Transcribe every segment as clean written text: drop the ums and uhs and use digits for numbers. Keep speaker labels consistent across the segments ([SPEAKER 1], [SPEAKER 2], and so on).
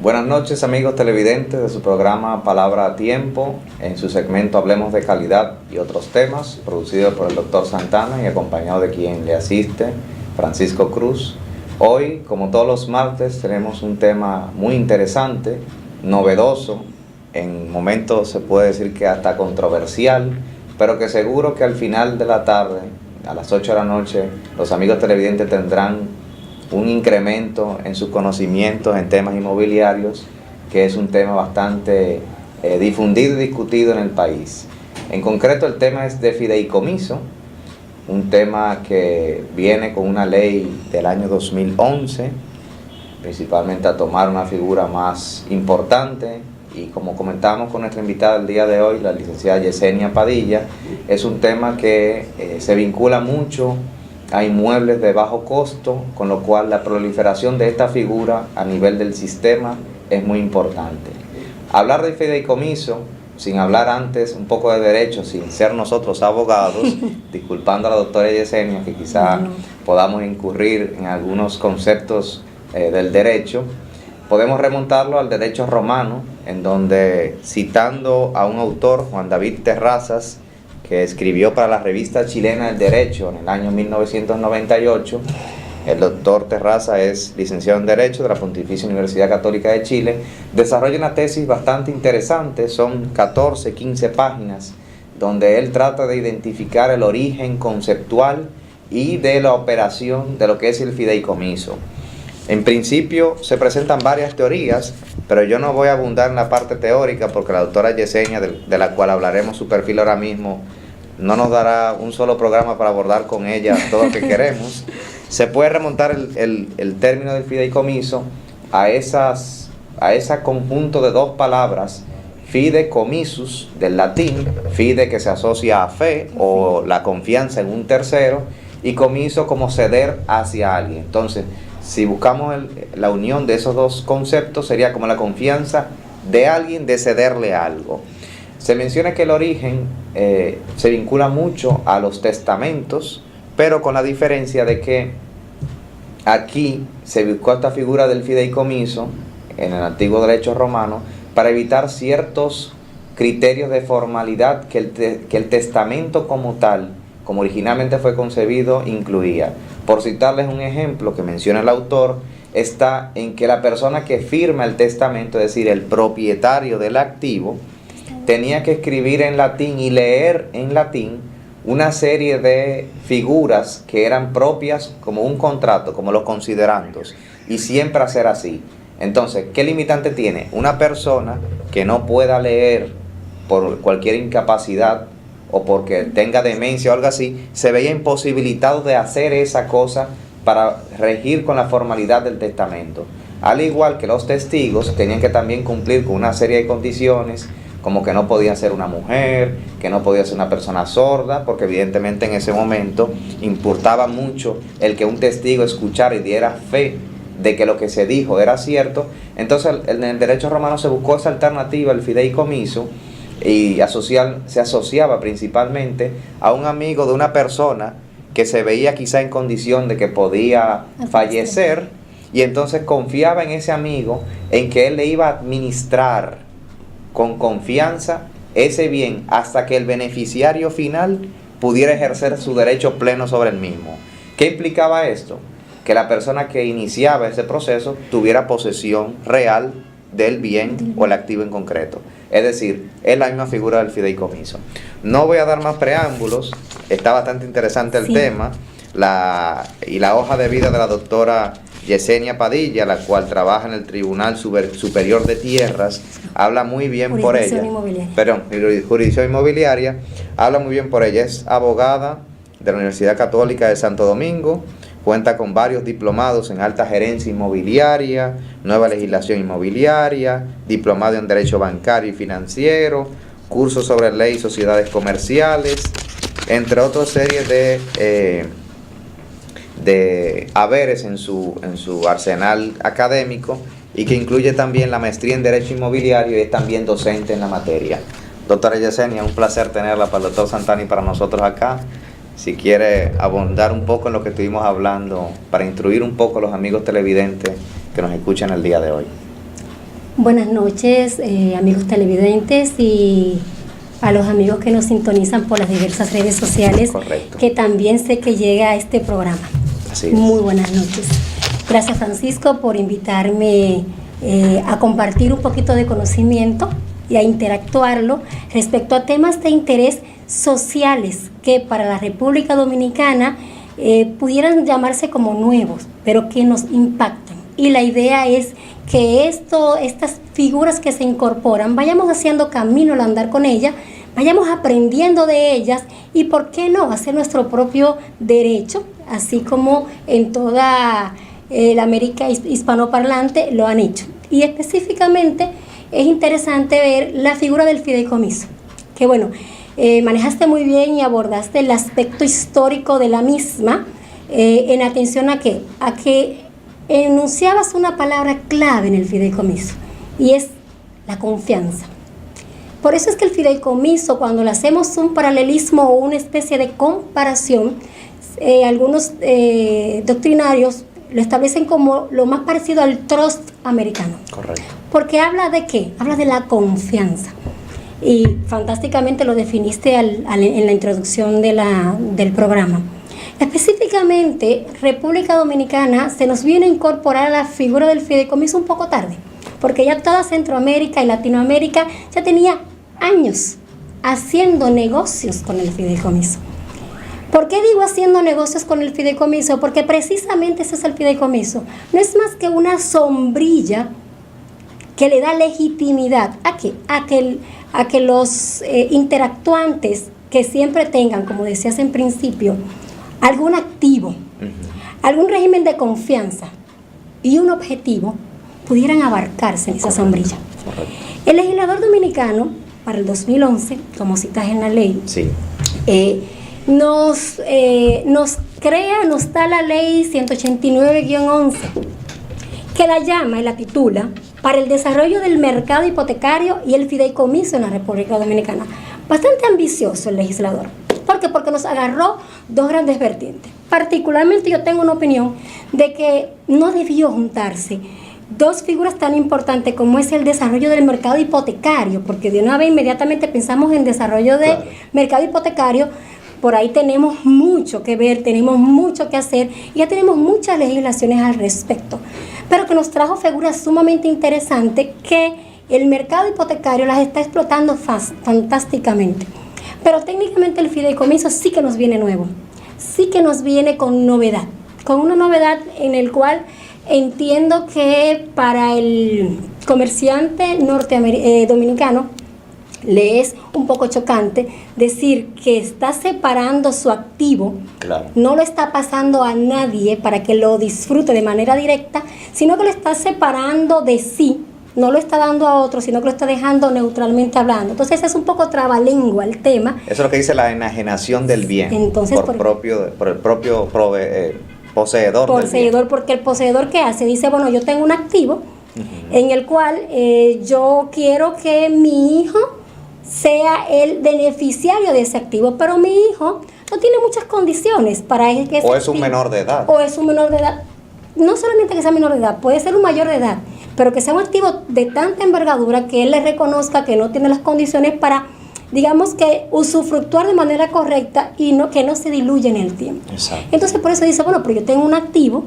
[SPEAKER 1] Buenas noches, amigos televidentes de su programa Palabra a Tiempo, en su segmento Hablemos de Calidad y otros temas, producido por el Dr. Santana y acompañado de quien le asiste, Francisco Cruz. Hoy, como todos los martes, tenemos un tema muy interesante, novedoso, en momentos se puede decir que hasta controversial, pero que seguro que al final de la tarde, a las 8 de la noche, los amigos televidentes tendrán un incremento en sus conocimientos en temas inmobiliarios, que es un tema bastante difundido y discutido en el país. En concreto, el tema es de fideicomiso, un tema que viene con una ley del año 2011, principalmente a tomar una figura más importante, y como comentamos con nuestra invitada el día de hoy, la licenciada Yesenia Padilla, es un tema que se vincula mucho a inmuebles de bajo costo, con lo cual la proliferación de esta figura a nivel del sistema es muy importante. Hablar de fideicomiso, sin hablar antes un poco de derecho, sin ser nosotros abogados, disculpando a la doctora Yesenia que quizá podamos incurrir en algunos conceptos del derecho, podemos remontarlo al derecho romano, en donde, citando a un autor, Juan David Terrazas, que escribió para la revista chilena El Derecho en el año 1998. El doctor Terraza es licenciado en Derecho de la Pontificia Universidad Católica de Chile. Desarrolla una tesis bastante interesante, son 14, 15 páginas, donde él trata de identificar el origen conceptual y de la operación de lo que es el fideicomiso. En principio se presentan varias teorías, pero yo no voy a abundar en la parte teórica porque la doctora Yesenia, de la cual hablaremos su perfil ahora mismo, no nos dará un solo programa para abordar con ella todo lo que queremos. Se puede remontar el término del fideicomiso a ese conjunto de dos palabras, fideicomissus, del latín, fide, que se asocia a fe o la confianza en un tercero, y comiso como ceder hacia alguien. Entonces, si buscamos la unión de esos dos conceptos, sería como la confianza de alguien de cederle algo. Se menciona que el origen se vincula mucho a los testamentos, pero con la diferencia de que aquí se buscó esta figura del fideicomiso en el antiguo derecho romano para evitar ciertos criterios de formalidad que el testamento como tal, como originalmente fue concebido, incluía. Por citarles un ejemplo que menciona el autor, está en que la persona que firma el testamento, es decir, el propietario del activo, tenía que escribir en latín y leer en latín una serie de figuras que eran propias como un contrato, como los considerandos, y siempre hacer así. Entonces, ¿qué limitante tiene? Una persona que no pueda leer por cualquier incapacidad o porque tenga demencia o algo así, se veía imposibilitado de hacer esa cosa para regir con la formalidad del testamento. Al igual que los testigos tenían que también cumplir con una serie de condiciones, como que no podía ser una mujer, que no podía ser una persona sorda, porque evidentemente en ese momento importaba mucho el que un testigo escuchara y diera fe de que lo que se dijo era cierto. Entonces en el derecho romano se buscó esa alternativa, el fideicomiso, y se asociaba principalmente a un amigo de una persona que se veía quizá en condición de que podía fallecer, y entonces confiaba en ese amigo, en que él le iba a administrar con confianza ese bien hasta que el beneficiario final pudiera ejercer su derecho pleno sobre el mismo. ¿Qué implicaba esto? Que la persona que iniciaba ese proceso tuviera posesión real del bien o el activo en concreto. Es decir, es la misma figura del fideicomiso. No voy a dar más preámbulos, está bastante interesante el tema, y la hoja de vida de la doctora Yesenia Padilla, la cual trabaja en el Tribunal Superior de Tierras, habla muy bien por ella. Jurisdicción inmobiliaria, habla muy bien por ella. Es abogada de la Universidad Católica de Santo Domingo, cuenta con varios diplomados en alta gerencia inmobiliaria, nueva legislación inmobiliaria, diplomado en derecho bancario y financiero, cursos sobre ley y sociedades comerciales, entre otras series de haberes en su arsenal académico, y que incluye también la maestría en derecho inmobiliario y es también docente en la materia. Doctora Yesenia, un placer tenerla para el doctor Santana y para nosotros acá. Si quiere abundar un poco en lo que estuvimos hablando, para instruir un poco a los amigos televidentes que nos escuchan el día de hoy.
[SPEAKER 2] Buenas noches, amigos televidentes y a los amigos que nos sintonizan por las diversas redes sociales.
[SPEAKER 1] Correcto.
[SPEAKER 2] Que también sé que llega a este programa.
[SPEAKER 1] Así es.
[SPEAKER 2] Muy buenas noches. Gracias, Francisco, por invitarme a compartir un poquito de conocimiento y a interactuarlo respecto a temas de interés sociales que para la República Dominicana pudieran llamarse como nuevos, pero que nos impactan. Y la idea es que estas figuras que se incorporan, vayamos haciendo camino al andar con ellas, vayamos aprendiendo de ellas y, ¿por qué no?, hacer nuestro propio derecho, así como en toda la América hispanoparlante lo han hecho. Y específicamente es interesante ver la figura del fideicomiso, que bueno, manejaste muy bien y abordaste el aspecto histórico de la misma, en atención a que enunciabas una palabra clave en el fideicomiso, y es la confianza. Por eso es que el fideicomiso, cuando le hacemos un paralelismo o una especie de comparación, algunos doctrinarios lo establecen como lo más parecido al trust americano.
[SPEAKER 1] Correcto.
[SPEAKER 2] Porque habla de ¿qué? Habla de la confianza. Y fantásticamente lo definiste en la introducción del programa. Específicamente, República Dominicana se nos viene a incorporar a la figura del fideicomiso un poco tarde, porque ya toda Centroamérica y Latinoamérica ya tenía años haciendo negocios con el fideicomiso. ¿Por qué digo haciendo negocios con el fideicomiso? Porque precisamente ese es el fideicomiso. No es más que una sombrilla que le da legitimidad a que los interactuantes que siempre tengan, como decías en principio, algún activo, algún régimen de confianza y un objetivo, pudieran abarcarse en esa sombrilla.
[SPEAKER 1] Correcto.
[SPEAKER 2] El legislador dominicano, para el 2011, como citas en la ley,
[SPEAKER 1] Sí.
[SPEAKER 2] nos da la ley 189-11, que la llama y la titula para el desarrollo del mercado hipotecario y el fideicomiso en la República Dominicana. Bastante ambicioso el legislador. ¿Por qué? Porque nos agarró dos grandes vertientes. Particularmente yo tengo una opinión de que no debió juntarse dos figuras tan importantes como es el desarrollo del mercado hipotecario, porque de una vez inmediatamente pensamos en desarrollo del mercado hipotecario. Por ahí tenemos mucho que ver, tenemos mucho que hacer y ya tenemos muchas legislaciones al respecto, pero que nos trajo figuras sumamente interesantes que el mercado hipotecario las está explotando fantásticamente. Pero técnicamente el fideicomiso sí que nos viene nuevo, sí que nos viene con novedad, con una novedad en el cual entiendo que para el comerciante dominicano le es un poco chocante decir que está separando su activo,
[SPEAKER 1] Claro.
[SPEAKER 2] no lo está pasando a nadie para que lo disfrute de manera directa, sino que lo está separando de sí. No lo está dando a otro, sino que lo está dejando neutralmente hablando. Entonces es un poco trabalengua el tema.
[SPEAKER 1] Eso es lo que dice la enajenación del bien.
[SPEAKER 2] Entonces,
[SPEAKER 1] por el propio poseedor del bien.
[SPEAKER 2] Porque el poseedor, ¿qué hace? Dice, bueno, yo tengo un activo en el cual yo quiero que mi hijo sea el beneficiario de ese activo, pero mi hijo no tiene muchas condiciones para que ese
[SPEAKER 1] O es un
[SPEAKER 2] activo,
[SPEAKER 1] menor de edad.
[SPEAKER 2] o es un menor de edad. No solamente que sea menor de edad, puede ser un mayor de edad, pero que sea un activo de tanta envergadura que él le reconozca que no tiene las condiciones para, digamos, que usufructuar de manera correcta y que no se diluya en el tiempo.
[SPEAKER 1] Exacto.
[SPEAKER 2] Entonces por eso dice, bueno, pero yo tengo un activo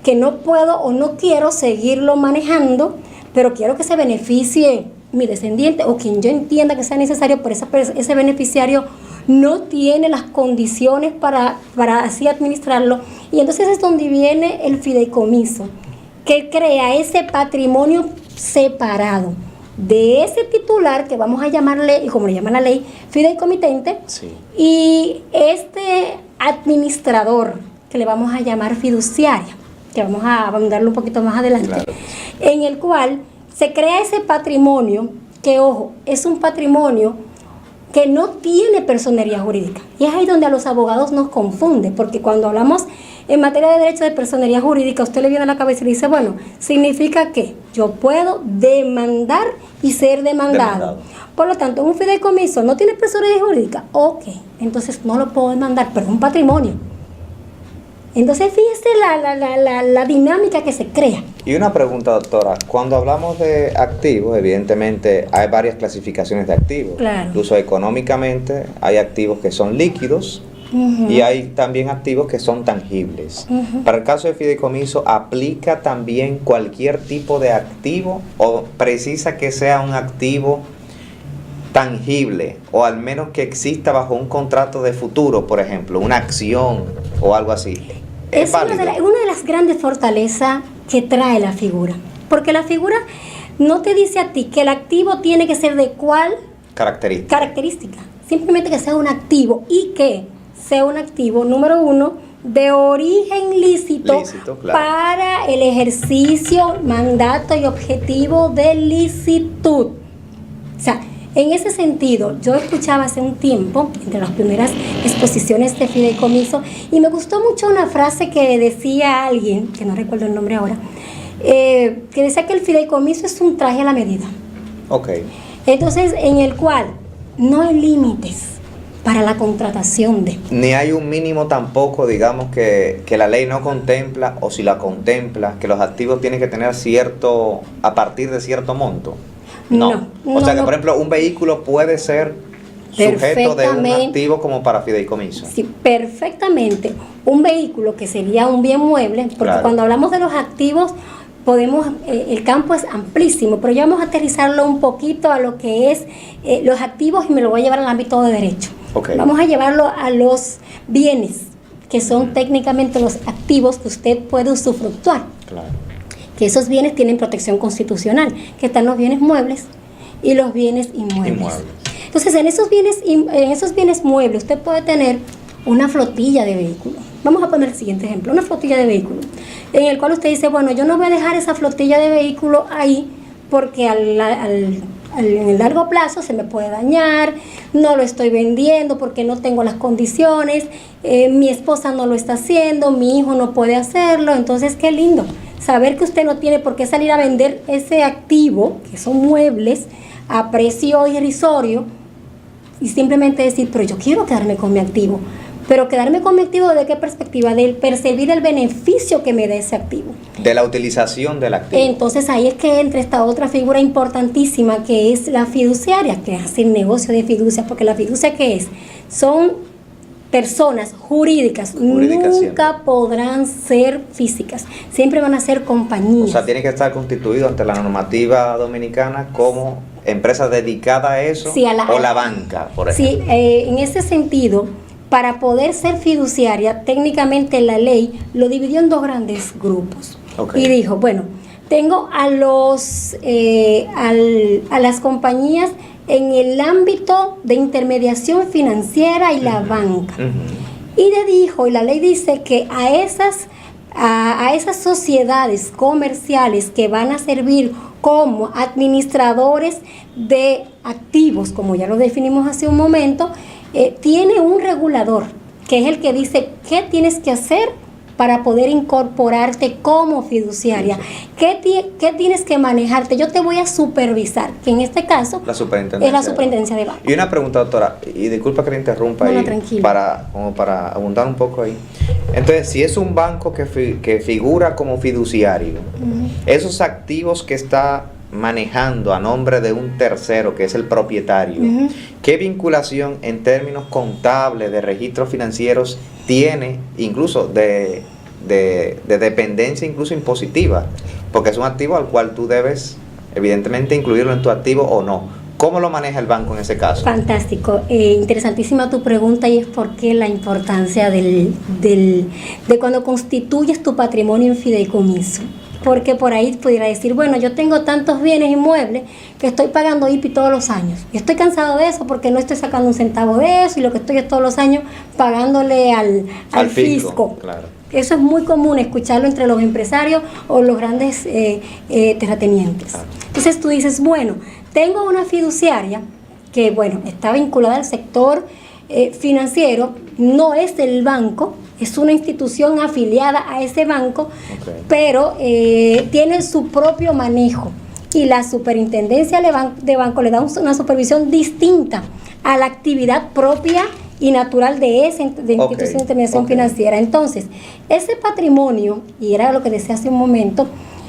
[SPEAKER 2] que no puedo o no quiero seguirlo manejando, pero quiero que se beneficie mi descendiente o quien yo entienda que sea necesario, pero ese beneficiario no tiene las condiciones para así administrarlo. Y entonces es donde viene el fideicomiso, que crea ese patrimonio separado de ese titular, que vamos a llamarle, y como le llama la ley, fideicomitente,
[SPEAKER 1] Sí.
[SPEAKER 2] y este administrador, que le vamos a llamar fiduciaria, que vamos a abundarlo un poquito más adelante,
[SPEAKER 1] Claro.
[SPEAKER 2] en el cual se crea ese patrimonio, que ojo, es un patrimonio que no tiene personería jurídica. Y es ahí donde a los abogados nos confunde, porque cuando hablamos en materia de derecho de personería jurídica, usted le viene a la cabeza y le dice, bueno, significa que yo puedo demandar y ser demandado. Por lo tanto, un fideicomiso no tiene personería jurídica. Ok, entonces no lo puedo demandar, pero es un patrimonio. Entonces, fíjese la dinámica que se crea.
[SPEAKER 1] Y una pregunta, doctora. Cuando hablamos de activos, evidentemente hay varias clasificaciones de activos.
[SPEAKER 2] Claro.
[SPEAKER 1] Incluso económicamente hay activos que son líquidos y hay también activos que son tangibles. Para el caso de fideicomiso, ¿aplica también cualquier tipo de activo o precisa que sea un activo tangible o al menos que exista bajo un contrato de futuro, por ejemplo, una acción o algo así?
[SPEAKER 2] Es una de las grandes fortalezas que trae la figura, porque la figura no te dice a ti que el activo tiene que ser de cuál característica, simplemente que sea un activo y que sea un activo, número uno, de origen lícito claro, para el ejercicio, mandato y objetivo de licitud. O sea, en ese sentido, yo escuchaba hace un tiempo, entre las primeras exposiciones de fideicomiso, y me gustó mucho una frase que decía alguien, que no recuerdo el nombre ahora, que decía que el fideicomiso es un traje a la medida.
[SPEAKER 1] Ok.
[SPEAKER 2] Entonces, en el cual no hay límites para la contratación de...
[SPEAKER 1] Ni hay un mínimo tampoco, digamos, que la ley no contempla, o si la contempla, que los activos tienen que tener cierto, a partir de cierto monto. No. O sea que, por ejemplo, un vehículo puede ser sujeto de un activo como para fideicomiso.
[SPEAKER 2] Sí, perfectamente. Un vehículo que sería un bien mueble, porque claro, cuando hablamos de los activos, el campo es amplísimo, pero ya vamos a aterrizarlo un poquito a lo que es los activos y me lo voy a llevar al ámbito de derecho.
[SPEAKER 1] Okay.
[SPEAKER 2] Vamos a llevarlo a los bienes, que son técnicamente los activos que usted puede usufructuar.
[SPEAKER 1] Claro. Que
[SPEAKER 2] esos bienes tienen protección constitucional, que están los bienes muebles y los bienes inmuebles. Entonces, en esos bienes muebles usted puede tener una flotilla de vehículos. Vamos a poner el siguiente ejemplo, una flotilla de vehículos, en el cual usted dice, bueno, yo no voy a dejar esa flotilla de vehículos ahí porque en el largo plazo se me puede dañar, no lo estoy vendiendo porque no tengo las condiciones, mi esposa no lo está haciendo, mi hijo no puede hacerlo. Entonces, qué lindo saber que usted no tiene por qué salir a vender ese activo, que son muebles, a precio irrisorio, y simplemente decir, pero yo quiero quedarme con mi activo. Pero quedarme con mi activo, ¿de qué perspectiva? Del percibir el beneficio que me da ese activo.
[SPEAKER 1] De la utilización del activo.
[SPEAKER 2] Entonces ahí es que entra esta otra figura importantísima, que es la fiduciaria, que hace el negocio de fiducia, porque la fiducia, ¿qué es? Son personas jurídicas nunca siempre podrán ser físicas, siempre van a ser compañías.
[SPEAKER 1] O sea, tiene que estar constituido ante la normativa dominicana como empresa dedicada a eso, sí, o la banca, por ejemplo.
[SPEAKER 2] Sí, en ese sentido, para poder ser fiduciaria, técnicamente la ley lo dividió en dos grandes grupos.
[SPEAKER 1] Okay.
[SPEAKER 2] Y dijo, bueno, tengo a las compañías en el ámbito de intermediación financiera y la banca. Y la ley dice que a esas sociedades comerciales que van a servir como administradores de activos, como ya lo definimos hace un momento, tiene un regulador, que es el que dice qué tienes que hacer para poder incorporarte como fiduciaria. ¿Qué tienes que manejarte? Yo te voy a supervisar, que en este caso es la superintendencia de banco.
[SPEAKER 1] Y una pregunta, doctora, y disculpa que le interrumpa,
[SPEAKER 2] no,
[SPEAKER 1] ahí,
[SPEAKER 2] tranquilo,
[SPEAKER 1] para abundar un poco ahí. Entonces, si es un banco que figura como fiduciario, esos activos que está manejando a nombre de un tercero, que es el propietario, ¿qué vinculación en términos contables, de registros financieros tiene, incluso de dependencia, incluso impositiva? Porque es un activo al cual tú debes, evidentemente, incluirlo en tu activo o no. ¿Cómo lo maneja el banco en ese caso?
[SPEAKER 2] Fantástico, interesantísima tu pregunta, y es por qué la importancia de cuando constituyes tu patrimonio en fideicomiso. Porque por ahí pudiera decir, bueno, yo tengo tantos bienes inmuebles que estoy pagando IPI todos los años. Y estoy cansado de eso porque no estoy sacando un centavo de eso, y lo que estoy es todos los años pagándole al fisco.
[SPEAKER 1] Claro.
[SPEAKER 2] Eso es muy común escucharlo entre los empresarios o los grandes terratenientes. Entonces tú dices, bueno, tengo una fiduciaria que, bueno, está vinculada al sector financiero, no es del banco, es una institución afiliada a ese banco, pero tiene su propio manejo, y la superintendencia de banco le da una supervisión distinta a la actividad propia y natural de esa institución de intermediación financiera. Entonces, ese patrimonio, y era lo que decía hace un momento,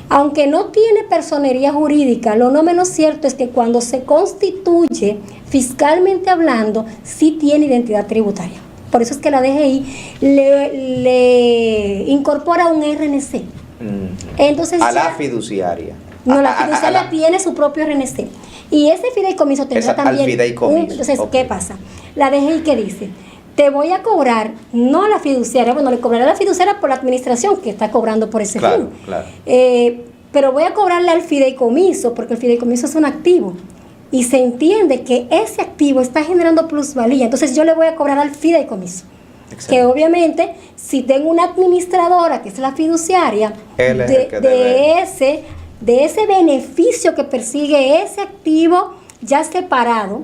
[SPEAKER 2] aunque no tiene personería jurídica, lo no menos cierto es que cuando se constituye fiscalmente hablando, sí tiene identidad tributaria. Por eso es que la DGI le incorpora un RNC. Entonces,
[SPEAKER 1] a la fiduciaria.
[SPEAKER 2] No, la fiduciaria tiene su propio RNC. Y ese fideicomiso tendrá también. Entonces, ¿qué pasa? La DGI, ¿qué dice? Te voy a cobrar, no a la fiduciaria, bueno, le cobraré a la fiduciaria por la administración que está cobrando por ese fin.
[SPEAKER 1] Claro.
[SPEAKER 2] Pero voy a cobrarle al fideicomiso, porque el fideicomiso es un activo. Y se entiende que ese activo está generando plusvalía. Entonces yo le voy a cobrar al fideicomiso. Excelente. Que obviamente, si tengo una administradora, que es la fiduciaria, de ese beneficio que persigue ese activo ya separado,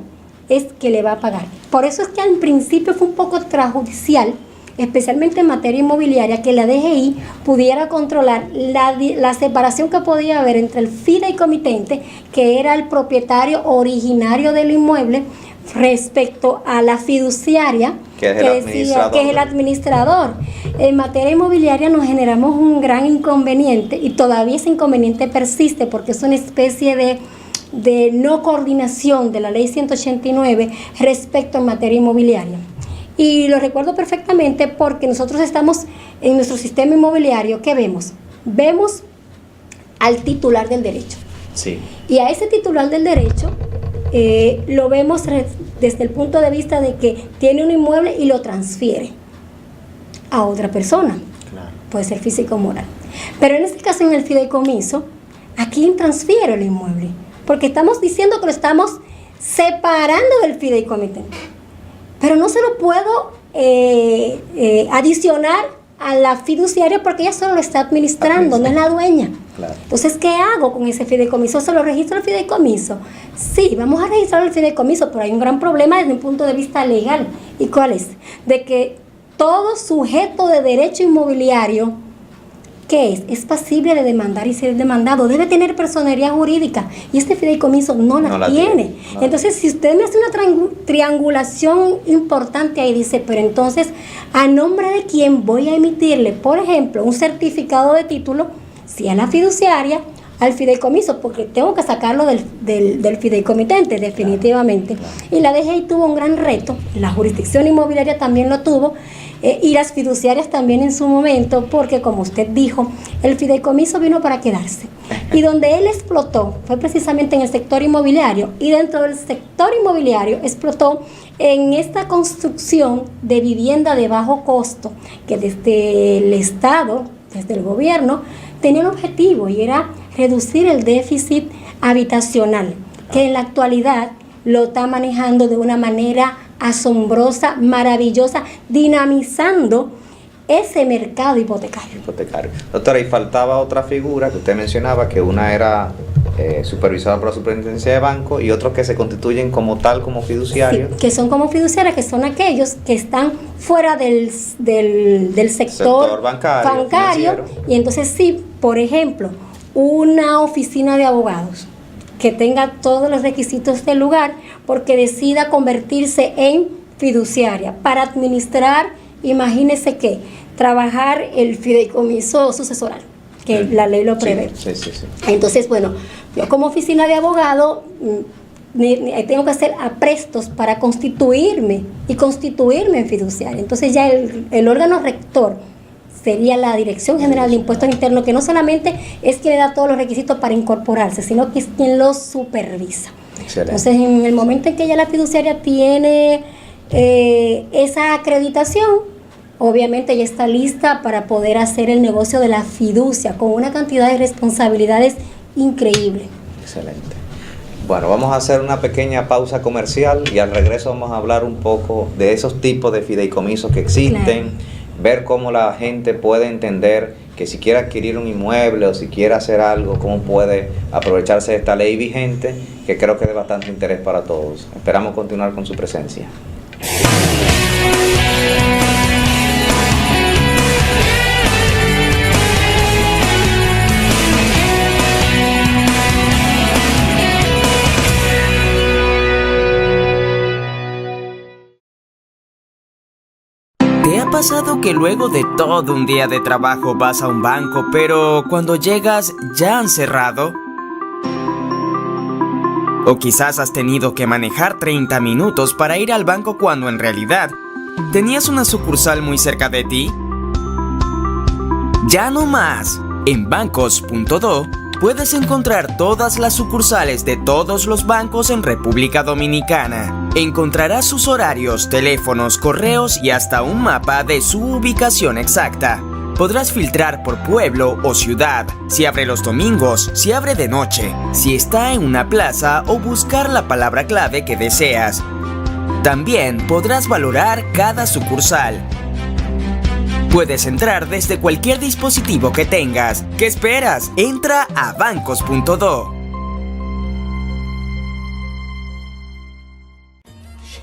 [SPEAKER 2] es que le va a pagar. Por eso es que al principio fue un poco extrajudicial, especialmente en materia inmobiliaria, que la DGI pudiera controlar la separación que podía haber entre el fideicomitente, que era el propietario originario del inmueble, respecto a la fiduciaria, que es el administrador. En materia inmobiliaria nos generamos un gran inconveniente, y todavía ese inconveniente persiste porque es una especie de no coordinación de la ley 189 respecto a materia inmobiliaria. Y lo recuerdo perfectamente porque nosotros estamos en nuestro sistema inmobiliario. ¿Qué vemos? Vemos al titular del derecho.
[SPEAKER 1] Sí.
[SPEAKER 2] Y a ese titular del derecho lo vemos desde el punto de vista de que tiene un inmueble y lo transfiere a otra persona. Claro. Puede ser físico o moral. Pero en este caso, en el fideicomiso, ¿a quién transfiere el inmueble? Porque estamos diciendo que lo estamos separando del fideicomitente. Pero no se lo puedo adicionar a la fiduciaria porque ella solo lo está administrando, no es la dueña. Claro. Entonces, ¿qué hago con ese fideicomiso? ¿Se lo registro el fideicomiso? Sí, vamos a registrar el fideicomiso, pero hay un gran problema desde un punto de vista legal. ¿Y cuál es? De que todo sujeto de derecho inmobiliario, ¿qué es? Es pasible de demandar y ser demandado. Debe tener personería jurídica y este fideicomiso no la tiene. No. Entonces, si usted me hace una triangulación importante ahí, dice, pero entonces, ¿a nombre de quién voy a emitirle, por ejemplo, un certificado de título? Si a la fiduciaria, al fideicomiso, porque tengo que sacarlo del fideicomitente, definitivamente. Claro. Y la DGI tuvo un gran reto, la jurisdicción inmobiliaria también lo tuvo, y las fiduciarias también en su momento, porque como usted dijo, el fideicomiso vino para quedarse. Y donde él explotó fue precisamente en el sector inmobiliario, y dentro del sector inmobiliario explotó en esta construcción de vivienda de bajo costo, que desde el Estado, desde el gobierno, tenía un objetivo y era reducir el déficit habitacional, que en la actualidad lo está manejando de una manera asombrosa, maravillosa, dinamizando ese mercado hipotecario.
[SPEAKER 1] Doctora, y faltaba otra figura que usted mencionaba, que una era supervisada por la Superintendencia de Banco y otros que se constituyen como tal, como fiduciarios.
[SPEAKER 2] Sí, que son como fiduciarios, que son aquellos que están fuera del sector bancario. Y entonces sí, por ejemplo, una oficina de abogados que tenga todos los requisitos del lugar porque decida convertirse en fiduciaria para administrar, imagínese que trabajar el fideicomiso sucesoral, que la ley lo prevé.
[SPEAKER 1] Sí.
[SPEAKER 2] Entonces, bueno, yo como oficina de abogado tengo que hacer aprestos para constituirme en fiduciaria. Entonces ya el órgano rector sería la Dirección General de Impuestos Internos, que no solamente es quien le da todos los requisitos para incorporarse, sino que es quien los supervisa. Excelente. Entonces, en el momento en que ya la fiduciaria tiene esa acreditación, obviamente ya está lista para poder hacer el negocio de la fiducia con una cantidad de responsabilidades increíble.
[SPEAKER 1] Excelente. Bueno, vamos a hacer una pequeña pausa comercial y al regreso vamos a hablar un poco de esos tipos de fideicomisos que existen. Claro. Ver cómo la gente puede entender que si quiere adquirir un inmueble o si quiere hacer algo, cómo puede aprovecharse de esta ley vigente, que creo que es de bastante interés para todos. Esperamos continuar con su presencia.
[SPEAKER 3] ¿Te ha pasado que luego de todo un día de trabajo vas a un banco, pero cuando llegas ya han cerrado? O quizás has tenido que manejar 30 minutos para ir al banco cuando en realidad tenías una sucursal muy cerca de ti. Ya no más. En bancos.do puedes encontrar todas las sucursales de todos los bancos en República Dominicana. Encontrarás sus horarios, teléfonos, correos y hasta un mapa de su ubicación exacta. Podrás filtrar por pueblo o ciudad, si abre los domingos, si abre de noche, si está en una plaza o buscar la palabra clave que deseas. También podrás valorar cada sucursal. Puedes entrar desde cualquier dispositivo que tengas. ¿Qué esperas? Entra a bancos.do.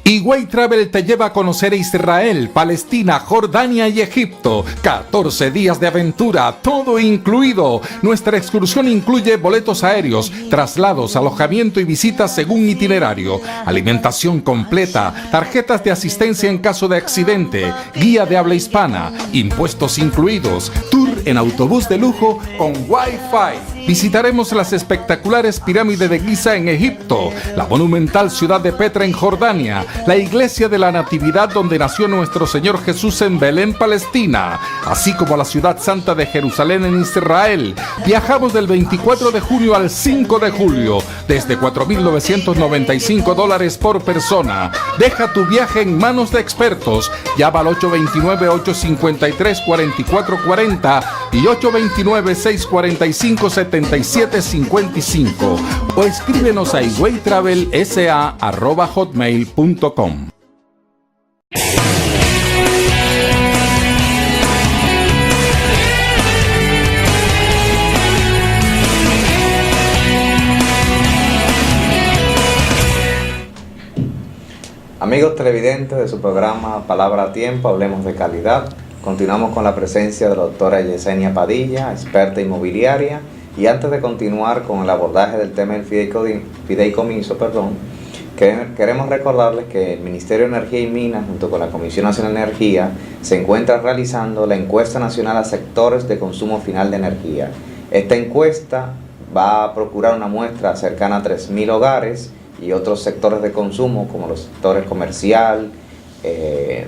[SPEAKER 4] Higüey Travel te lleva a conocer Israel, Palestina, Jordania y Egipto. 14 días de aventura, todo incluido. Nuestra excursión incluye boletos aéreos, traslados, alojamiento y visitas según itinerario, alimentación completa, tarjetas de asistencia en caso de accidente, guía de habla hispana, impuestos incluidos, tour en autobús de lujo con Wi-Fi. Visitaremos las espectaculares pirámides de Giza en Egipto, la monumental ciudad de Petra en Jordania, la iglesia de la Natividad donde nació nuestro Señor Jesús en Belén, Palestina, así como la ciudad santa de Jerusalén en Israel. Viajamos del 24 de junio al 5 de julio, desde $4,995 por persona. Deja tu viaje en manos de expertos. Llama al 829-853-4440 y 829-645-7755 o escríbenos a higüeytravelsa@hotmail.com.
[SPEAKER 1] Amigos televidentes de su programa Palabra a Tiempo, Hablemos de Calidad. Continuamos con la presencia de la doctora Yesenia Padilla, experta inmobiliaria. Y antes de continuar con el abordaje del tema del fideicomiso, queremos recordarles que el Ministerio de Energía y Minas, junto con la Comisión Nacional de Energía, se encuentra realizando la encuesta nacional a sectores de consumo final de energía. Esta encuesta va a procurar una muestra cercana a 3.000 hogares y otros sectores de consumo, como los sectores comercial, de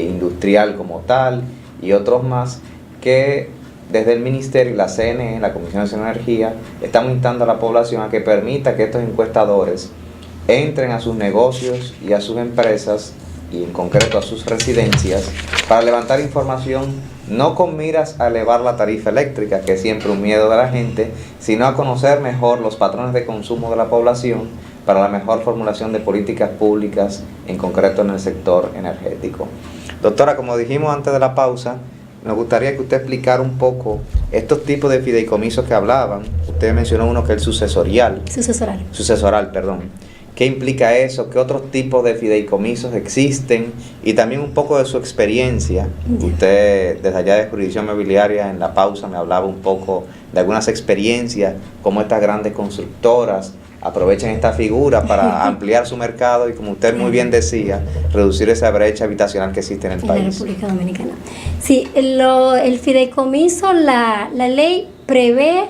[SPEAKER 1] industrial como tal, y otros más, que desde el Ministerio y la CNE, la Comisión Nacional de Energía, estamos instando a la población a que permita que estos encuestadores entren a sus negocios y a sus empresas, y en concreto a sus residencias, para levantar información, no con miras a elevar la tarifa eléctrica, que es siempre un miedo de la gente, sino a conocer mejor los patrones de consumo de la población para la mejor formulación de políticas públicas, en concreto en el sector energético. Doctora, como dijimos antes de la pausa, nos gustaría que usted explicara un poco estos tipos de fideicomisos que hablaban. Usted mencionó uno que es el sucesoral. Sucesoral, perdón. ¿Qué implica eso? ¿Qué otros tipos de fideicomisos existen? Y también un poco de su experiencia. Usted, desde allá de jurisdicción inmobiliaria, en la pausa me hablaba un poco de algunas experiencias, cómo estas grandes constructoras aprovechan esta figura para ampliar su mercado y, como usted muy bien decía, reducir esa brecha habitacional que existe en el país.
[SPEAKER 2] En la República Dominicana. Sí, el fideicomiso, la ley prevé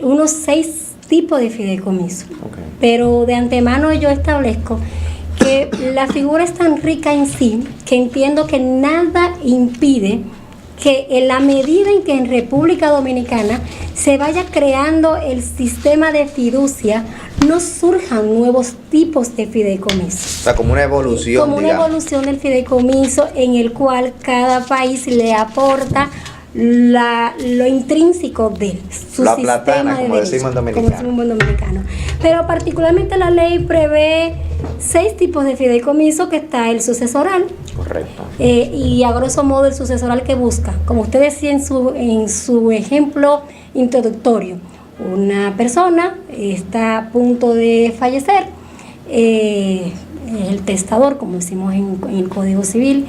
[SPEAKER 2] unos 6 tipos de fideicomiso. Okay. Pero de antemano yo establezco que la figura es tan rica en sí que entiendo que nada impide que en la medida en que en República Dominicana se vaya creando el sistema de fiducia, no surjan nuevos tipos de fideicomiso.
[SPEAKER 1] O sea, como una evolución.
[SPEAKER 2] Como una evolución del fideicomiso en el cual cada país le aporta lo intrínseco de su
[SPEAKER 1] la
[SPEAKER 2] sistema
[SPEAKER 1] platana,
[SPEAKER 2] de
[SPEAKER 1] como
[SPEAKER 2] derecho,
[SPEAKER 1] decimos en
[SPEAKER 2] dominicano. Pero particularmente la ley prevé 6 tipos de fideicomiso, que está el sucesoral.
[SPEAKER 1] Correcto.
[SPEAKER 2] Y a grosso modo el sucesoral que busca, como usted decía en su ejemplo introductorio, una persona está a punto de fallecer, el testador, como decimos en el Código Civil,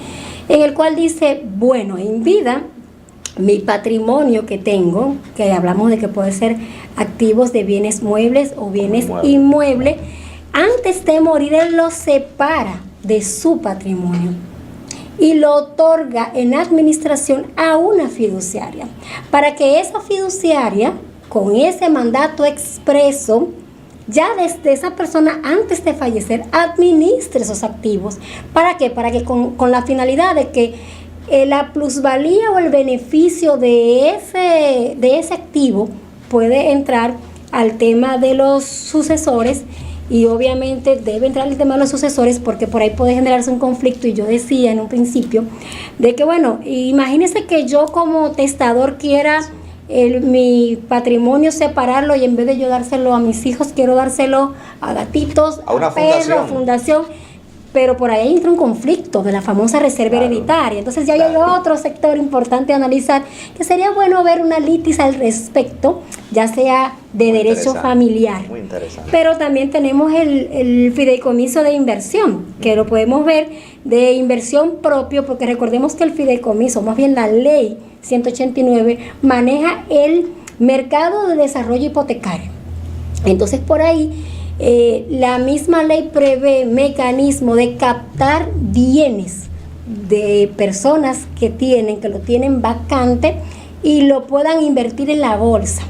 [SPEAKER 2] en el cual dice, bueno, en vida, mi patrimonio que tengo, que hablamos de que puede ser activos de bienes muebles o bienes inmuebles, antes de morir él los separa de su patrimonio y lo otorga en administración a una fiduciaria, para que esa fiduciaria, con ese mandato expreso, ya desde esa persona antes de fallecer administre esos activos. ¿Para qué? Para que con la finalidad de que la plusvalía o el beneficio de ese activo puede entrar al tema de los sucesores, y obviamente debe entrar el tema de los sucesores porque por ahí puede generarse un conflicto. Y yo decía en un principio de que, bueno, imagínese que yo como testador quiera mi patrimonio separarlo, y en vez de yo dárselo a mis hijos, quiero dárselo a gatitos,
[SPEAKER 1] a una
[SPEAKER 2] perros, fundación. Pero por ahí entra un conflicto de la famosa reserva hereditaria. Entonces ya hay otro sector importante a analizar, que sería bueno ver una litis al respecto, ya sea de muy derecho familiar.
[SPEAKER 1] Muy interesante.
[SPEAKER 2] Pero también tenemos el fideicomiso de inversión, que lo podemos ver de inversión propio, porque recordemos que el fideicomiso, más bien la ley 189, maneja el mercado de desarrollo hipotecario. Entonces por ahí la misma ley prevé mecanismo de captar bienes de personas que lo tienen vacante y lo puedan invertir en la bolsa.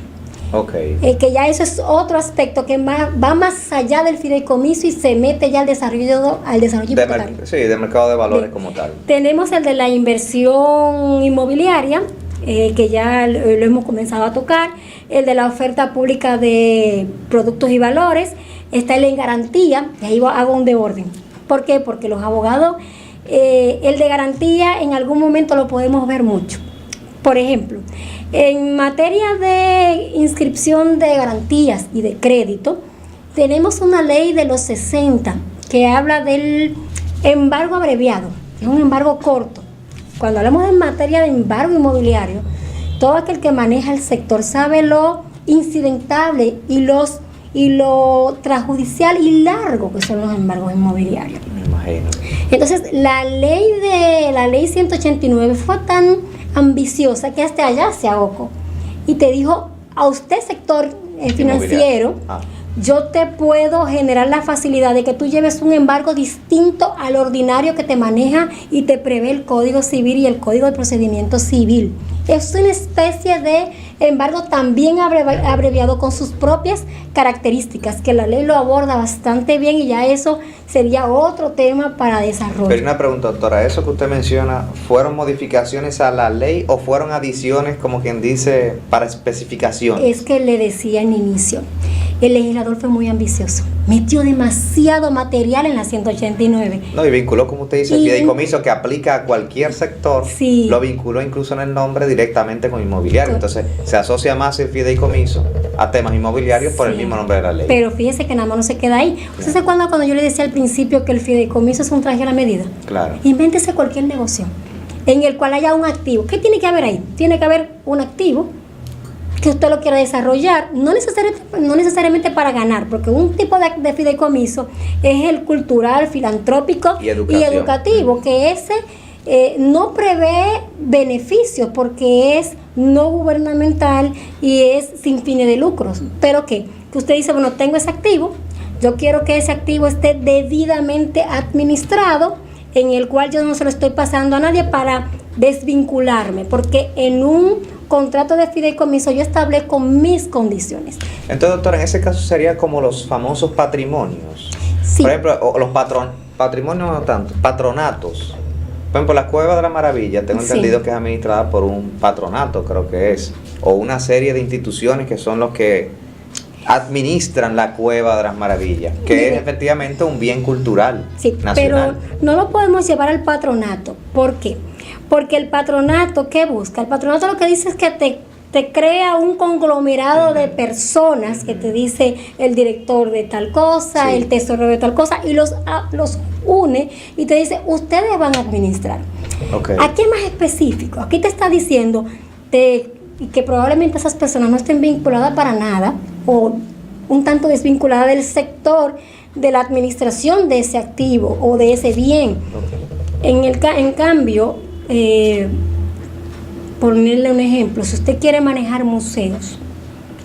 [SPEAKER 1] Okay.
[SPEAKER 2] Que ya eso es otro aspecto que va más allá del fideicomiso y se mete ya al desarrollo hipotecario.
[SPEAKER 1] Sí, de mercado de valores como tal.
[SPEAKER 2] Tenemos el de la inversión inmobiliaria, que ya lo hemos comenzado a tocar, el de la oferta pública de productos y valores, está el en garantía, y ahí hago un de orden. ¿Por qué? Porque los abogados, el de garantía en algún momento lo podemos ver mucho. Por ejemplo, en materia de inscripción de garantías y de crédito, tenemos una ley de los 60 que habla del embargo abreviado, es un embargo corto. Cuando hablamos en materia de embargo inmobiliario, todo aquel que maneja el sector sabe lo incidentable y lo trasjudicial y largo que son los embargos inmobiliarios.
[SPEAKER 1] Me imagino. Entonces,
[SPEAKER 2] la ley 189 fue tan ambiciosa que hasta allá se ahogó y te dijo: a usted, sector financiero, yo te puedo generar la facilidad de que tú lleves un embargo distinto al ordinario que te maneja y te prevé el Código Civil y el Código de Procedimiento Civil. Es una especie de embargo también abreviado con sus propias características, que la ley lo aborda bastante bien, y ya eso sería otro tema para desarrollo.
[SPEAKER 1] Pero una pregunta, doctora, ¿eso que usted menciona fueron modificaciones a la ley o fueron adiciones, como quien dice, para especificaciones?
[SPEAKER 2] Es que le decía en inicio, el legislador fue muy ambicioso, metió demasiado material en la 189.
[SPEAKER 1] No, y vinculó, como usted dice, el fideicomiso que aplica a cualquier sector,
[SPEAKER 2] sí,
[SPEAKER 1] lo vinculó incluso en el nombre directamente con inmobiliario. Entonces se asocia más el fideicomiso a temas inmobiliarios por el mismo nombre de la ley.
[SPEAKER 2] Pero fíjese que nada más no se queda ahí. ¿Usted se acuerda cuando yo le decía al principio que el fideicomiso es un traje a la medida?
[SPEAKER 1] Claro.
[SPEAKER 2] Invéntese cualquier negocio en el cual haya un activo. ¿Qué tiene que haber ahí? Tiene que haber un activo que usted lo quiera desarrollar, no necesariamente para ganar, porque un tipo de fideicomiso es el cultural, filantrópico y educativo, que ese no prevé beneficios porque es no gubernamental y es sin fines de lucros. Pero que usted dice, bueno, tengo ese activo, yo quiero que ese activo esté debidamente administrado, en el cual yo no se lo estoy pasando a nadie para desvincularme, porque en un contrato de fideicomiso yo establezco mis condiciones.
[SPEAKER 1] Entonces, doctora, en ese caso sería como los famosos patrimonios.
[SPEAKER 2] Sí.
[SPEAKER 1] Por ejemplo, o los patrimonios no tanto, patronatos. Por ejemplo, la Cueva de la Maravilla, tengo entendido que es administrada por un patronato, creo que es, o una serie de instituciones que son los que administran la Cueva de las Maravillas, que es efectivamente un bien cultural nacional.
[SPEAKER 2] Pero no lo podemos llevar al patronato. ¿Por qué? Porque el patronato, ¿qué busca? El patronato lo que dice es que te crea un conglomerado de personas que te dice el director de tal cosa, el tesorero de tal cosa, y los une y te dice, ustedes van a administrar.
[SPEAKER 1] Okay.
[SPEAKER 2] Aquí es más específico. Aquí te está diciendo que probablemente esas personas no estén vinculadas para nada o un tanto desvinculadas del sector de la administración de ese activo o de ese bien. Okay. En cambio, ponerle un ejemplo, si usted quiere manejar museos,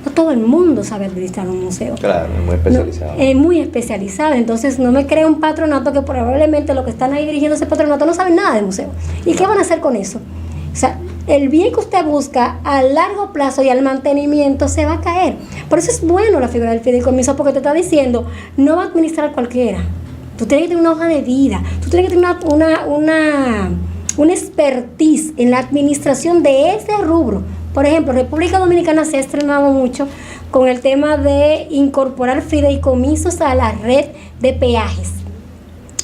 [SPEAKER 2] No todo el mundo sabe administrar un museo.
[SPEAKER 1] Claro, es muy especializado.
[SPEAKER 2] No, es muy especializado, entonces no me crea un patronato que probablemente los que están ahí dirigiendo ese patronato no saben nada de museo. ¿Y qué van a hacer con eso? O sea, el bien que usted busca a largo plazo y al mantenimiento se va a caer. Por eso es bueno la figura del fideicomiso, porque te está diciendo, no va a administrar cualquiera. Tú tienes que tener una hoja de vida, tú tienes que tener una expertise en la administración de ese rubro. Por ejemplo, República Dominicana se ha estrenado mucho con el tema de incorporar fideicomisos a la red de peajes.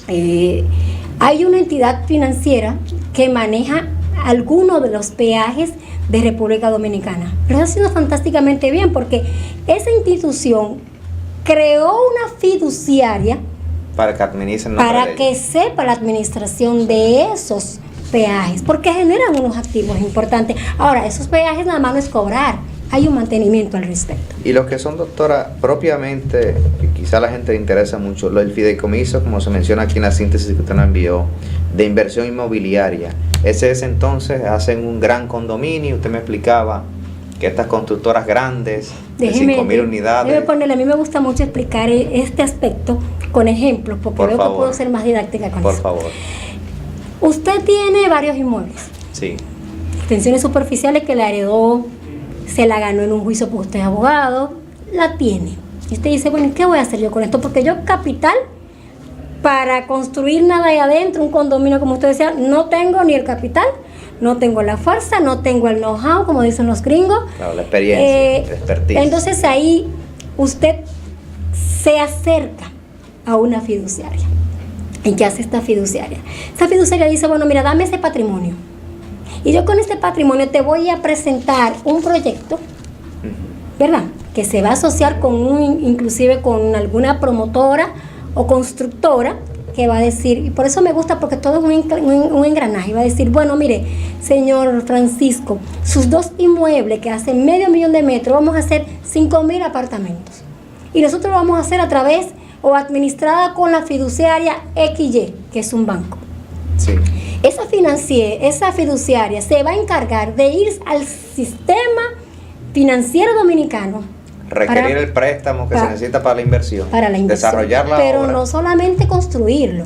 [SPEAKER 2] Hay una entidad financiera que maneja algunos de los peajes de República Dominicana. Pero está haciendo fantásticamente bien, porque esa institución creó una fiduciaria
[SPEAKER 1] para que administren,
[SPEAKER 2] para que sepa la administración de esos peajes, porque generan unos activos importantes. Ahora, esos peajes nada más no es cobrar, hay un mantenimiento al respecto.
[SPEAKER 1] Y los que son, doctora, propiamente, quizá a la gente le interesa mucho, el fideicomiso, como se menciona aquí en la síntesis que usted nos envió, de inversión inmobiliaria. Ese es entonces, hacen un gran condominio, usted me explicaba que estas constructoras grandes, de 5,000 unidades.
[SPEAKER 2] Déjeme ponerle, a mí me gusta mucho explicar este aspecto con ejemplos, porque
[SPEAKER 1] por
[SPEAKER 2] veo
[SPEAKER 1] favor,
[SPEAKER 2] que puedo ser más didáctica con
[SPEAKER 1] por
[SPEAKER 2] eso.
[SPEAKER 1] favor.
[SPEAKER 2] Usted tiene varios inmuebles.
[SPEAKER 1] Sí.
[SPEAKER 2] Extensiones superficiales que la heredó, se la ganó en un juicio porque usted es abogado, la tiene. Y usted dice, bueno, ¿qué voy a hacer yo con esto? Porque yo capital para construir nada ahí adentro, un condominio, como usted decía, no tengo ni el capital, no tengo la fuerza, no tengo el know-how, como dicen los gringos.
[SPEAKER 1] Claro, la experiencia, la expertise.
[SPEAKER 2] Entonces ahí usted se acerca a una fiduciaria. ¿Y qué hace esta fiduciaria? Esta fiduciaria dice, bueno, mira, dame ese patrimonio. Y yo con este patrimonio te voy a presentar un proyecto, ¿verdad? Que se va a asociar con inclusive con alguna promotora o constructora que va a decir, y por eso me gusta, porque todo es un engranaje, va a decir, bueno, mire, señor Francisco, sus 2 inmuebles que hacen 500,000 de metros, vamos a hacer 5,000 apartamentos. Y nosotros lo vamos a hacer a través o administrada con la fiduciaria XY, que es un banco.
[SPEAKER 1] Sí.
[SPEAKER 2] Esa fiduciaria se va a encargar de ir al sistema financiero dominicano.
[SPEAKER 1] Requerir el préstamo que se necesita para la inversión.
[SPEAKER 2] Para la inversión.
[SPEAKER 1] Desarrollar la
[SPEAKER 2] Pero
[SPEAKER 1] obra.
[SPEAKER 2] no solamente construirlo,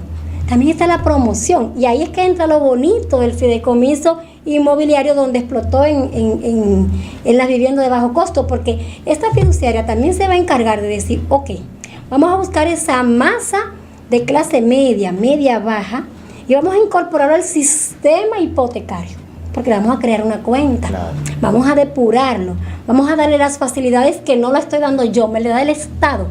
[SPEAKER 2] también está la promoción. Y ahí es que entra lo bonito del fideicomiso inmobiliario, donde explotó en las viviendas de bajo costo, porque esta fiduciaria también se va a encargar de decir, ok, vamos a buscar esa masa de clase media, media baja, y vamos a incorporarlo al sistema hipotecario, porque le vamos a crear una cuenta,
[SPEAKER 1] claro,
[SPEAKER 2] vamos a depurarlo, vamos a darle las facilidades que no la estoy dando yo, me le da el Estado.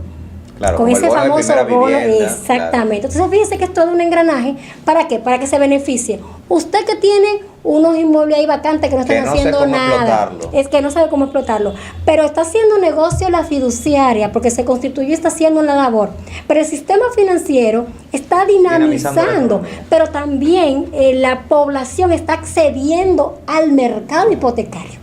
[SPEAKER 1] Claro,
[SPEAKER 2] con ese famoso bono, exactamente.
[SPEAKER 1] Claro.
[SPEAKER 2] Entonces fíjese que es todo un engranaje. ¿Para qué? Para que se beneficie. Usted que tiene unos inmuebles ahí vacantes que no están haciendo nada, es que no sabe cómo explotarlo, pero está haciendo negocio la fiduciaria porque se constituyó y está haciendo una labor. Pero el sistema financiero está dinamizando, pero también la población está accediendo al mercado hipotecario.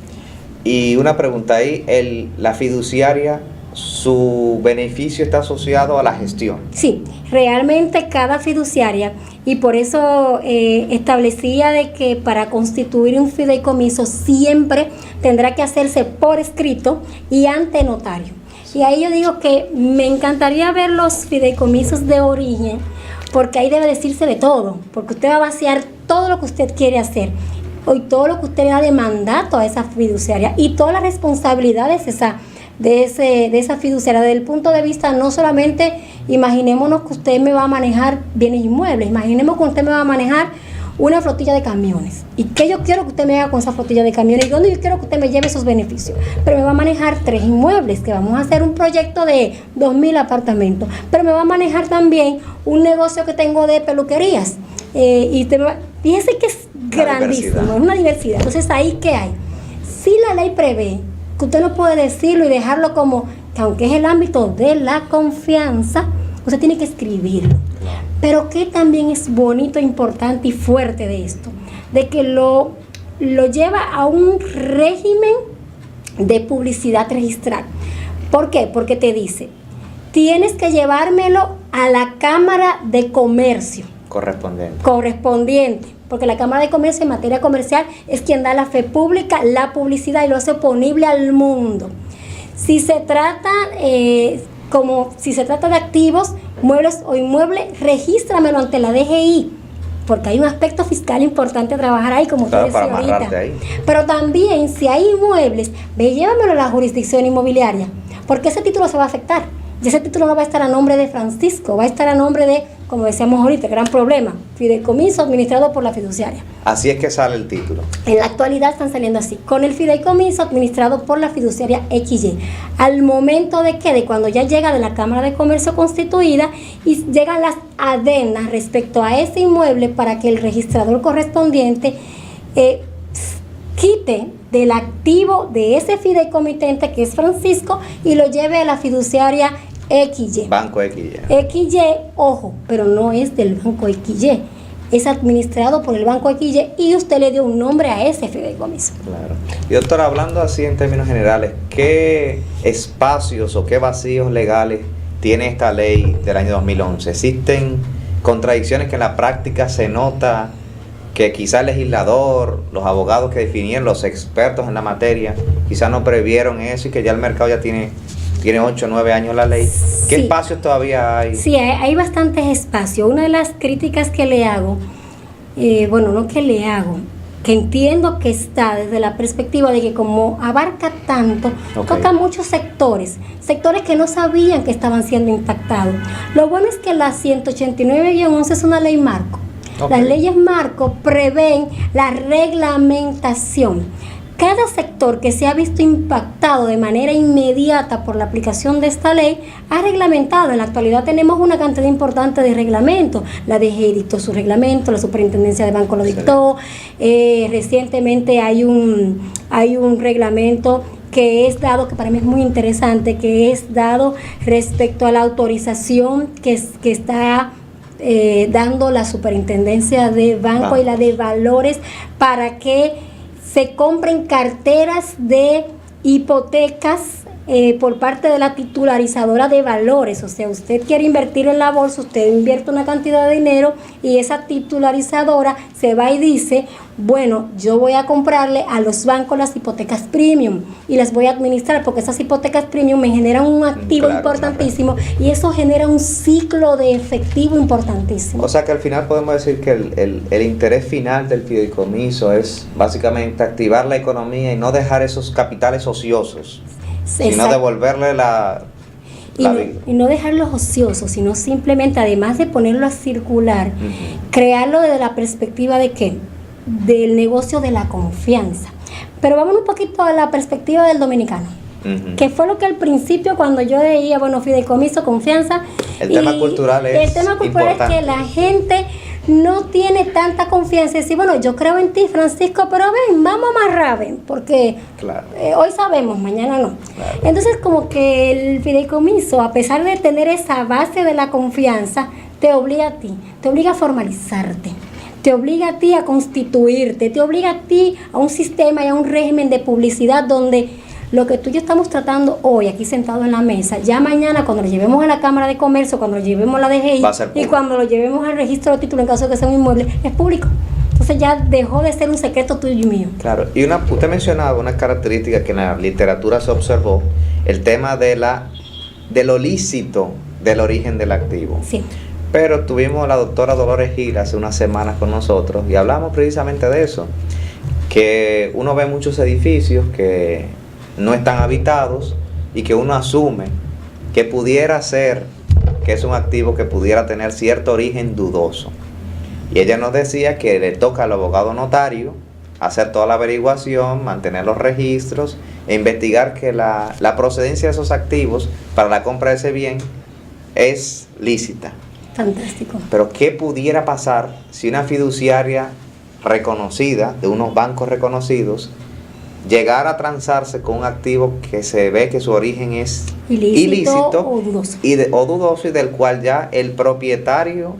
[SPEAKER 1] Y una pregunta ahí, la fiduciaria, su beneficio está asociado a la gestión.
[SPEAKER 2] Sí, realmente cada fiduciaria, y por eso establecía de que para constituir un fideicomiso siempre tendrá que hacerse por escrito y ante notario. Y ahí yo digo que me encantaría ver los fideicomisos de origen, porque ahí debe decirse de todo, porque usted va a vaciar todo lo que usted quiere hacer, y todo lo que usted le da de mandato a esa fiduciaria, y todas las responsabilidades de esa fiduciaria, desde el punto de vista no solamente, imaginémonos que usted me va a manejar bienes inmuebles, imaginemos que usted me va a manejar una flotilla de camiones, y que yo quiero que usted me haga con esa flotilla de camiones, y dónde yo quiero que usted me lleve esos beneficios, pero me va a manejar 3 inmuebles, que vamos a hacer un proyecto de 2,000 apartamentos, pero me va a manejar también un negocio que tengo de peluquerías, y fíjese que es grandísimo, es una diversidad. Entonces ahí ¿qué hay? Si la ley prevé que usted no puede decirlo y dejarlo como que, aunque es el ámbito de la confianza, usted tiene que escribirlo. Pero que también es bonito, importante y fuerte de esto, de que lo lleva a un régimen de publicidad registral. ¿Por qué? Porque te dice, tienes que llevármelo a la Cámara de Comercio correspondiente, porque la Cámara de Comercio en materia comercial es quien da la fe pública, la publicidad, y lo hace oponible al mundo. Si se trata si se trata de activos, muebles o inmuebles, regístramelo ante la DGI, porque hay un aspecto fiscal importante a trabajar ahí, como
[SPEAKER 1] claro,
[SPEAKER 2] usted decía ahorita.
[SPEAKER 1] Ahí.
[SPEAKER 2] Pero también, si hay inmuebles, llévamelo a la jurisdicción inmobiliaria, porque ese título se va a afectar. Y ese título no va a estar a nombre de Francisco, va a estar a nombre de, como decíamos ahorita, gran problema, fideicomiso administrado por la fiduciaria.
[SPEAKER 1] Así es que sale el título.
[SPEAKER 2] En la actualidad están saliendo así, con el fideicomiso administrado por la fiduciaria XY. Al momento de cuando ya llega de la Cámara de Comercio constituida y llegan las adenas respecto a ese inmueble para que el registrador correspondiente quite del activo de ese fideicomitente, que es Francisco, y lo lleve a la fiduciaria XY.
[SPEAKER 1] Banco XY.
[SPEAKER 2] XY, ojo, pero no es del Banco XY. Es administrado por el Banco XY y usted le dio un nombre a ese fideicomiso.
[SPEAKER 1] Claro. Y doctora, hablando así en términos generales, ¿qué espacios o qué vacíos legales tiene esta ley del año 2011? ¿Existen contradicciones que en la práctica se nota que quizá el legislador, los abogados que definieron, los expertos en la materia, quizá no previeron eso y que ya el mercado ya tiene 8 o 9 años la ley? ¿Qué espacios todavía hay?
[SPEAKER 2] Sí, hay bastantes espacios. Una de las críticas que le hago, que entiendo que está desde la perspectiva de que como abarca tanto, toca muchos sectores que no sabían que estaban siendo impactados. Lo bueno es que la 189-11 es una ley marco. Las leyes marco prevén la reglamentación. Cada sector que se ha visto impactado de manera inmediata por la aplicación de esta ley ha reglamentado. En la actualidad tenemos una cantidad importante de reglamentos. La DGI dictó su reglamento, la Superintendencia de Banco lo dictó. Recientemente hay un reglamento que es dado, que para mí es muy interesante, que es dado respecto a la autorización que está dando la Superintendencia de Banco y la de Valores para que se compren carteras de hipotecas por parte de la titularizadora de valores. O sea, usted quiere invertir en la bolsa, usted invierte una cantidad de dinero y esa titularizadora se va y dice, bueno, yo voy a comprarle a los bancos las hipotecas premium y las voy a administrar porque esas hipotecas premium me generan un activo importantísimo y eso genera un ciclo de efectivo importantísimo.
[SPEAKER 1] O sea que al final podemos decir que el interés final del fideicomiso es básicamente activar la economía y no dejar esos capitales ociosos, sino devolverle la vida.
[SPEAKER 2] Y no dejarlos ociosos, sino simplemente, además de ponerlo a circular, crearlo desde la perspectiva de ¿qué? Del negocio de la confianza. Pero vamos un poquito a la perspectiva del dominicano, que fue lo que al principio cuando yo veía, fideicomiso, confianza.
[SPEAKER 1] El tema cultural es importante.
[SPEAKER 2] Que la gente no tiene tanta confianza y decir, yo creo en ti, Francisco, pero ven, vamos a amarrar, porque hoy sabemos, mañana no.
[SPEAKER 1] Claro.
[SPEAKER 2] Entonces, como que el fideicomiso, a pesar de tener esa base de la confianza, te obliga a ti, te obliga a formalizarte, te obliga a ti a constituirte, te obliga a ti a un sistema y a un régimen de publicidad donde lo que tú y yo estamos tratando hoy aquí sentado en la mesa, ya mañana cuando lo llevemos a la Cámara de Comercio, cuando lo llevemos a la DGI y cuando lo llevemos al registro de títulos en caso de que sea un inmueble, es público. Entonces ya dejó de ser un secreto tuyo y mío.
[SPEAKER 1] Claro, y usted mencionaba una característica que en la literatura se observó, el tema de lo lícito del origen del activo.
[SPEAKER 2] Sí.
[SPEAKER 1] Pero tuvimos a la doctora Dolores Gil hace unas semanas con nosotros y hablamos precisamente de eso, que uno ve muchos edificios que no están habitados y que uno asume que pudiera ser que es un activo que pudiera tener cierto origen dudoso. Y ella nos decía que le toca al abogado notario hacer toda la averiguación, mantener los registros e investigar que la procedencia de esos activos para la compra de ese bien es lícita.
[SPEAKER 2] Fantástico.
[SPEAKER 1] Pero ¿qué pudiera pasar si una fiduciaria reconocida, de unos bancos reconocidos, llegara a transarse con un activo que se ve que su origen es ilícito
[SPEAKER 2] o dudoso.
[SPEAKER 1] O dudoso y del cual ya el propietario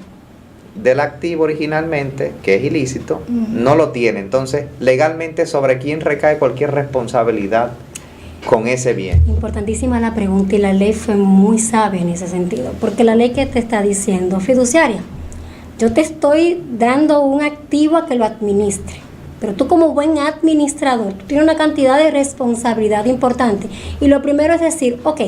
[SPEAKER 1] del activo originalmente, que es ilícito, no lo tiene? Entonces, legalmente, ¿sobre quién recae cualquier responsabilidad con ese bien?
[SPEAKER 2] Importantísima la pregunta y la ley fue muy sabia en ese sentido, porque la ley que te está diciendo, fiduciaria, yo te estoy dando un activo a que lo administre, Pero tú como buen administrador, tú tienes una cantidad de responsabilidad importante. Y lo primero es decir, ok,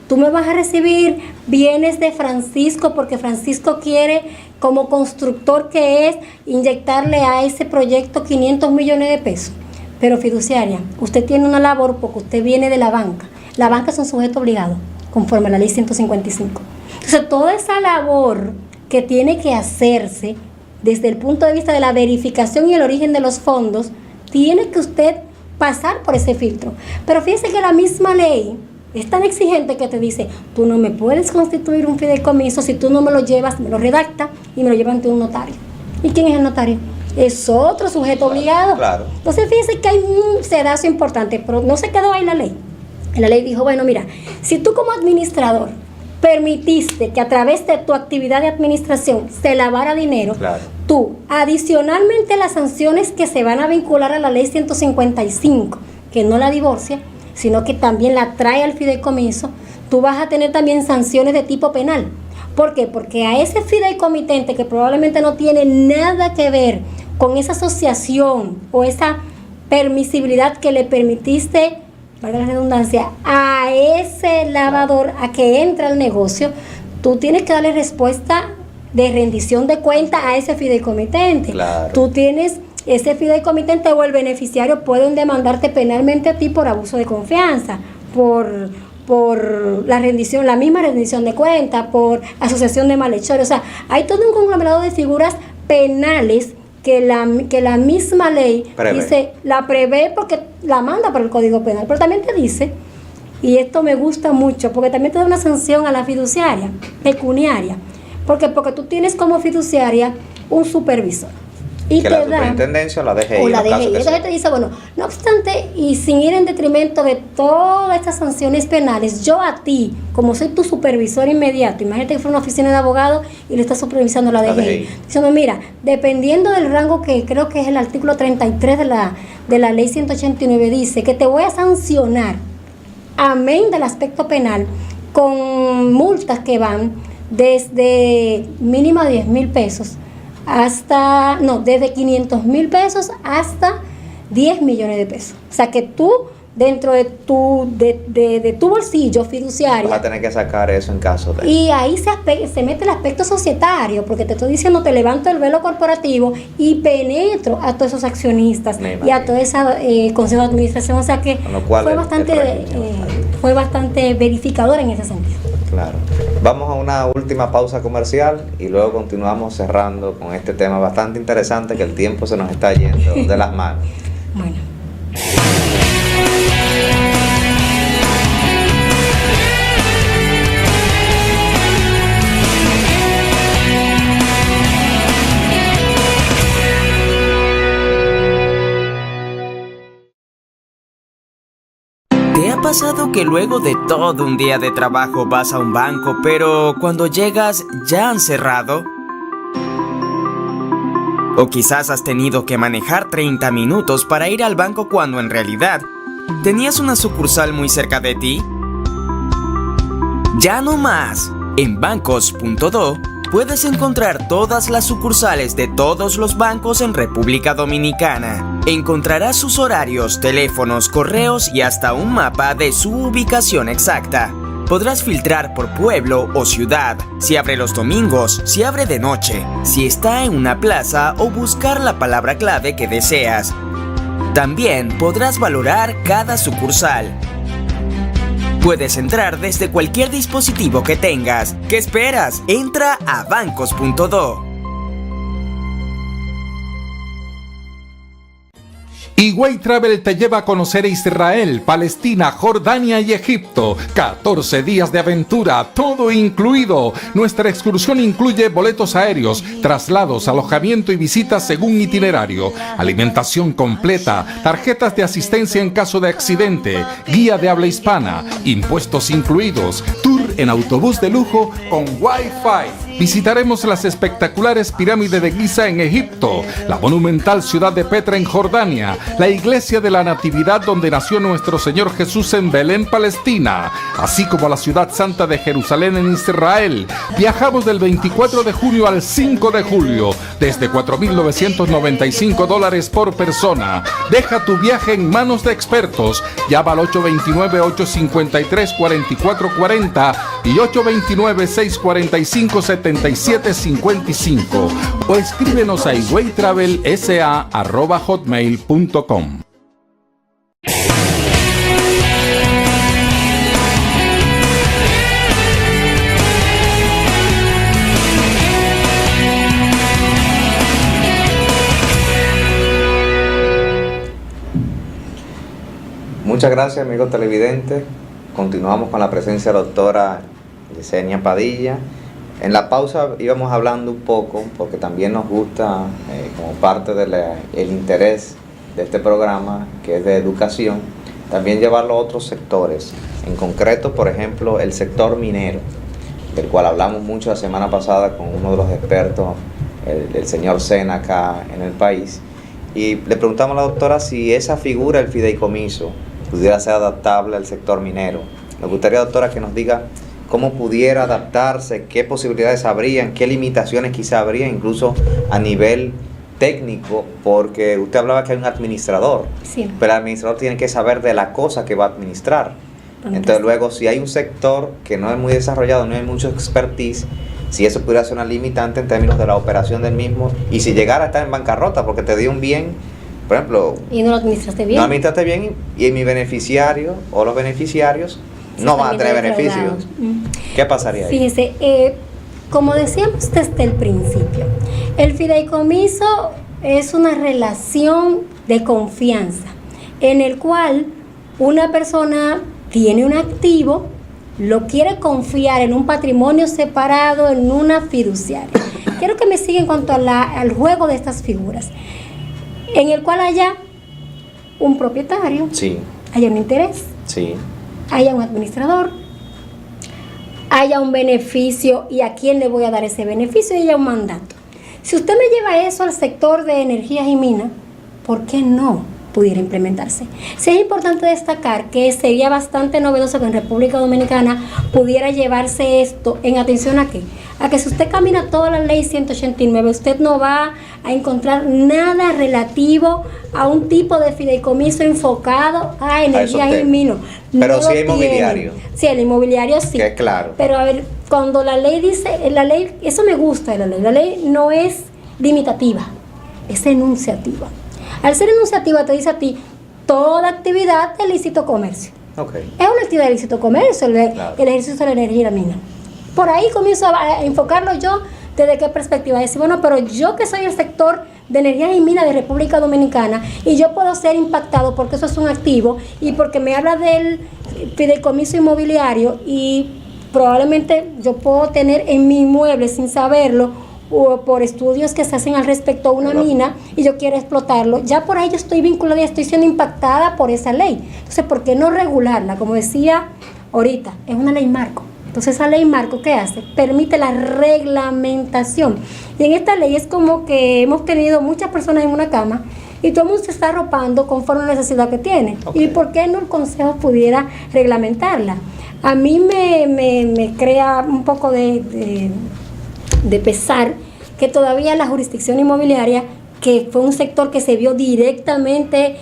[SPEAKER 2] tú me vas a recibir bienes de Francisco porque Francisco quiere, como constructor que es, inyectarle a ese proyecto 500 millones de pesos. Pero fiduciaria, usted tiene una labor porque usted viene de la banca. La banca es un sujeto obligado, conforme a la ley 155. Entonces, toda esa labor que tiene que hacerse desde el punto de vista de la verificación y el origen de los fondos, tiene que usted pasar por ese filtro. Pero fíjese que la misma ley es tan exigente que te dice, tú no me puedes constituir un fideicomiso si tú no me lo llevas, me lo redacta y me lo lleva ante un notario. ¿Y quién es el notario? Es otro sujeto obligado.
[SPEAKER 1] Claro.
[SPEAKER 2] Entonces fíjese que hay un sedazo importante, pero no se quedó ahí la ley. La ley dijo, bueno, mira, si tú como administrador permitiste que a través de tu actividad de administración se lavara dinero,
[SPEAKER 1] claro,
[SPEAKER 2] tú, adicionalmente a las sanciones que se van a vincular a la ley 155, que no la divorcia, sino que también la trae al fideicomiso, tú vas a tener también sanciones de tipo penal. ¿Por qué? Porque a ese fideicomitente que probablemente no tiene nada que ver con esa asociación o esa permisibilidad que le permitiste, valga la redundancia, a ese lavador a que entra al negocio, tú tienes que darle respuesta de rendición de cuenta a ese fideicomitente.
[SPEAKER 1] Claro.
[SPEAKER 2] Tú tienes ese fideicomitente o el beneficiario pueden demandarte penalmente a ti por abuso de confianza, por la rendición, la misma rendición de cuenta, por asociación de malhechores. O sea, hay todo un conglomerado de figuras penales que la misma ley dice, la prevé porque la manda por el Código Penal, pero también te dice, y esto me gusta mucho, porque también te da una sanción a la fiduciaria, pecuniaria, porque tú tienes como fiduciaria un supervisor. Y
[SPEAKER 1] que
[SPEAKER 2] te
[SPEAKER 1] la superintendencia o la DGI.
[SPEAKER 2] O la DGI. Entonces te dice, bueno, no obstante, y sin ir en detrimento de todas estas sanciones penales, yo a ti, como soy tu supervisor inmediato, imagínate que fuera una oficina de abogado y le está supervisando la DGI. Diciendo, mira, dependiendo del rango que creo que es el artículo 33 de la ley 189, dice que te voy a sancionar, amén del aspecto penal, con multas que van desde mínima 10,000 pesos desde 500,000 pesos hasta 10 millones de pesos. O sea que tú, dentro de tu bolsillo fiduciario,
[SPEAKER 1] vas a tener que sacar eso en caso de...
[SPEAKER 2] Y ahí se mete el aspecto societario, porque te estoy diciendo, te levanto el velo corporativo y penetro a todos esos accionistas y a toda esa consejo de administración. O sea que fue bastante verificador en ese sentido.
[SPEAKER 1] Claro. Vamos a una última pausa comercial y luego continuamos cerrando con este tema bastante interesante, que el tiempo se nos está yendo de las manos.
[SPEAKER 2] Bueno.
[SPEAKER 3] ¿Te ha pasado que luego de todo un día de trabajo vas a un banco, pero cuando llegas ya han cerrado? O quizás has tenido que manejar 30 minutos para ir al banco cuando en realidad tenías una sucursal muy cerca de ti. Ya no más. En bancos.do puedes encontrar todas las sucursales de todos los bancos en República Dominicana. Encontrarás sus horarios, teléfonos, correos y hasta un mapa de su ubicación exacta. Podrás filtrar por pueblo o ciudad, si abre los domingos, si abre de noche, si está en una plaza o buscar la palabra clave que deseas. También podrás valorar cada sucursal. Puedes entrar desde cualquier dispositivo que tengas. ¿Qué esperas? Entra a bancos.do.
[SPEAKER 4] Higüey Travel te lleva a conocer Israel, Palestina, Jordania y Egipto. 14 días de aventura, todo incluido. Nuestra excursión incluye boletos aéreos, traslados, alojamiento y visitas según itinerario, alimentación completa, tarjetas de asistencia en caso de accidente, guía de habla hispana, impuestos incluidos, tour en autobús de lujo con Wi-Fi. Visitaremos las espectaculares pirámides de Giza en Egipto, la monumental ciudad de Petra en Jordania, la iglesia de la Natividad donde nació nuestro Señor Jesús en Belén, Palestina, así como la ciudad santa de Jerusalén en Israel. Viajamos del 24 de junio al 5 de julio, desde $4,995 por persona. Deja tu viaje en manos de expertos. Llama al 829-853-4440 y 829-645-7755 o escríbenos a hotmail.com.
[SPEAKER 1] Muchas gracias, amigos televidentes. Continuamos con la presencia de la doctora Yesenia Padilla. En la pausa íbamos hablando un poco, porque también nos gusta, como parte del interés de este programa, que es de educación, también llevarlo a otros sectores. En concreto, por ejemplo, el sector minero, del cual hablamos mucho la semana pasada con uno de los expertos, el señor Sena, acá en el país. Y le preguntamos a la doctora si esa figura, el fideicomiso, pudiera ser adaptable al sector minero. Nos gustaría, doctora, que nos diga cómo pudiera adaptarse, qué posibilidades habrían, qué limitaciones quizá habría, incluso a nivel técnico, porque usted hablaba que hay un administrador,
[SPEAKER 2] sí,
[SPEAKER 1] pero el administrador tiene que saber de la cosa que va a administrar. Entonces luego, si hay un sector que no es muy desarrollado, no hay mucho expertise, si eso pudiera ser una limitante en términos de la operación del mismo, y si llegara a estar en bancarrota porque te dio un bien, por ejemplo,
[SPEAKER 2] y no lo administraste bien,
[SPEAKER 1] y mi beneficiario o los beneficiarios no van a tener beneficios. ¿Qué pasaría ahí?
[SPEAKER 2] Fíjese, como decíamos desde el principio, el fideicomiso es una relación de confianza en el cual una persona tiene un activo, lo quiere confiar en un patrimonio separado, en una fiduciaria. Quiero que me siga en cuanto al juego de estas figuras, en el cual haya un propietario,
[SPEAKER 1] sí,
[SPEAKER 2] haya un interés,
[SPEAKER 1] sí,
[SPEAKER 2] haya un administrador, haya un beneficio y a quién le voy a dar ese beneficio y haya un mandato. Si usted me lleva eso al sector de energías y minas, ¿por qué no pudiera implementarse? Sí, es importante destacar que sería bastante novedoso que en República Dominicana pudiera llevarse esto en atención a qué. A que si usted camina toda la ley 189, usted no va a encontrar nada relativo a un tipo de fideicomiso enfocado a energías y minas.
[SPEAKER 1] Pero
[SPEAKER 2] no
[SPEAKER 1] sí hay inmobiliario.
[SPEAKER 2] Sí, el inmobiliario sí.
[SPEAKER 1] Que claro.
[SPEAKER 2] Pero a ver, cuando la ley dice, la ley, eso me gusta de la ley no es limitativa, es enunciativa. Al ser enunciativa te dice a ti, toda actividad de lícito comercio.
[SPEAKER 1] Okay.
[SPEAKER 2] Es una actividad de lícito comercio, el ejercicio de la energía y la mina. Por ahí comienzo a enfocarlo yo desde qué perspectiva. Decir, bueno, pero yo que soy el sector de energía y mina de República Dominicana y yo puedo ser impactado porque eso es un activo y porque me habla del fideicomiso inmobiliario y probablemente yo puedo tener en mi inmueble sin saberlo o por estudios que se hacen al respecto a una mina y yo quiero explotarlo, ya por ahí yo estoy vinculada y estoy siendo impactada por esa ley. Entonces, ¿por qué no regularla? Como decía ahorita, es una ley marco. Entonces, esa ley marco, ¿qué hace? Permite la reglamentación. Y en esta ley es como que hemos tenido muchas personas en una cama y todo el mundo se está arropando conforme a la necesidad que tiene. Okay. ¿Y por qué no el Consejo pudiera reglamentarla? A mí me crea un poco de pesar que todavía la jurisdicción inmobiliaria, que fue un sector que se vio directamente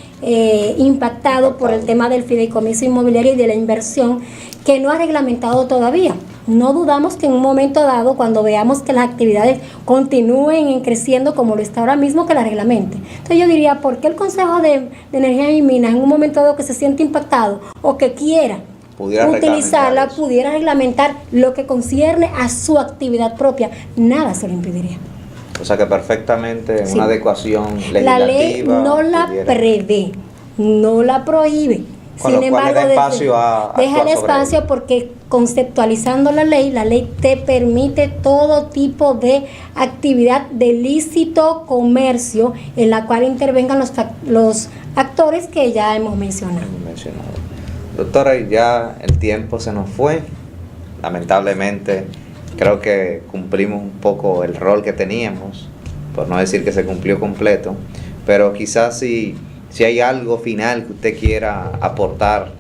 [SPEAKER 2] impactado por el tema del fideicomiso inmobiliario y de la inversión, que no ha reglamentado todavía. No dudamos que en un momento dado, cuando veamos que las actividades continúen creciendo como lo está ahora mismo, que la reglamente. Entonces yo diría, ¿por qué el Consejo de Energía y Minas en un momento dado que se siente impactado o que quiera utilizarla, pudiera reglamentar lo que concierne a su actividad propia? Nada se lo impediría.
[SPEAKER 1] O sea que perfectamente en una adecuación legislativa.
[SPEAKER 2] La ley no la prevé, no la prohíbe. Sin embargo, deja el espacio porque conceptualizando la ley te permite todo tipo de actividad de lícito comercio en la cual intervengan los actores que ya hemos mencionado.
[SPEAKER 1] Doctora, ya el tiempo se nos fue. Lamentablemente Creo que cumplimos un poco el rol que teníamos, por no decir que se cumplió completo, pero quizás si hay algo final que usted quiera aportar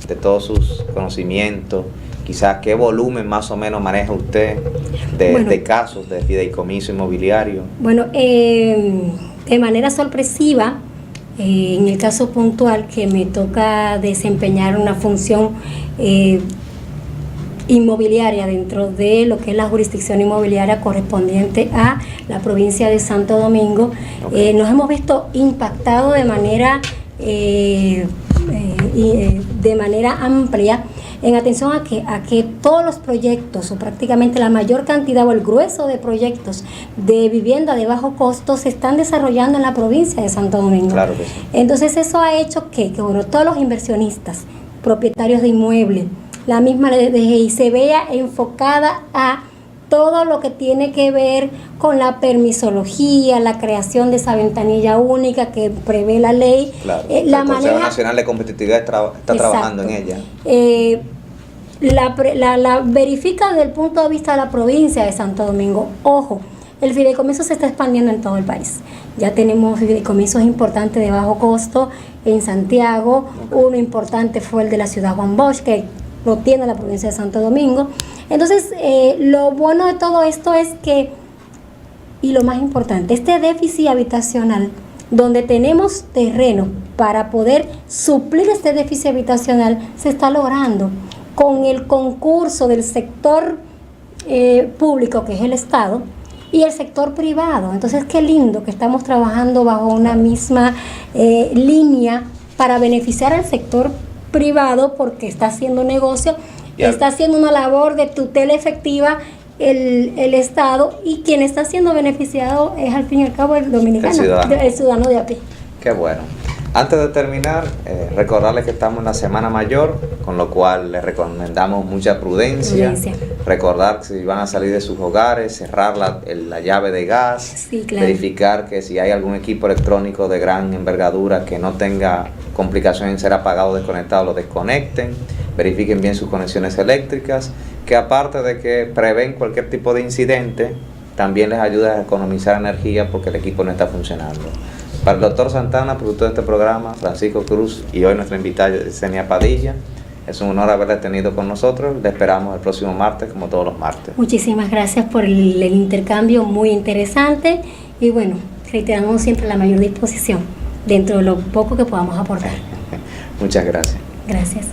[SPEAKER 1] de todos sus conocimientos, quizás qué volumen más o menos maneja usted de casos de fideicomiso inmobiliario.
[SPEAKER 2] Bueno, de manera sorpresiva, en el caso puntual que me toca desempeñar una función inmobiliaria dentro de lo que es la jurisdicción inmobiliaria correspondiente a la provincia de Santo Domingo, nos hemos visto impactados de manera amplia en atención a que todos los proyectos, o prácticamente la mayor cantidad o el grueso de proyectos de vivienda de bajo costo se están desarrollando en la provincia de Santo Domingo.
[SPEAKER 1] Claro que sí.
[SPEAKER 2] Entonces eso ha hecho que todos los inversionistas, propietarios de inmuebles, la misma DGI se vea enfocada a todo lo que tiene que ver con la permisología, la creación de esa ventanilla única que prevé la ley.
[SPEAKER 1] Claro. El Consejo Nacional de Competitividad está trabajando en ella.
[SPEAKER 2] La verifica desde el punto de vista de la provincia de Santo Domingo. Ojo, el fideicomiso se está expandiendo en todo el país. Ya tenemos fideicomisos importantes de bajo costo en Santiago. Uno importante fue el de la ciudad Juan Bosch, que lo tiene la provincia de Santo Domingo. Entonces, lo bueno de todo esto es que, y lo más importante, este déficit habitacional, donde tenemos terreno para poder suplir este déficit habitacional, se está logrando con el concurso del sector público, que es el Estado, y el sector privado. Entonces, qué lindo que estamos trabajando bajo una misma línea para beneficiar al sector privado, porque está haciendo negocio, está haciendo una labor de tutela efectiva el Estado, y quien está siendo beneficiado es al fin y al cabo el dominicano, el ciudadano de a pie.
[SPEAKER 1] Qué bueno. Antes de terminar, recordarles que estamos en la Semana Mayor, con lo cual les recomendamos mucha prudencia. Recordar que si van a salir de sus hogares, cerrar la llave de gas,
[SPEAKER 2] sí, claro.
[SPEAKER 1] Verificar que si hay algún equipo electrónico de gran envergadura que no tenga complicación en ser apagado o desconectado, lo desconecten. Verifiquen bien sus conexiones eléctricas, que aparte de que prevén cualquier tipo de incidente, también les ayuda a economizar energía porque el equipo no está funcionando. Para el doctor Santana, productor de este programa, Francisco Cruz, y hoy nuestra invitada Yesenia Padilla, es un honor haberla tenido con nosotros. Le esperamos el próximo martes, como todos los martes.
[SPEAKER 2] Muchísimas gracias por el intercambio muy interesante, y bueno, reiteramos siempre la mayor disposición dentro de lo poco que podamos aportar.
[SPEAKER 1] Muchas gracias.
[SPEAKER 2] Gracias.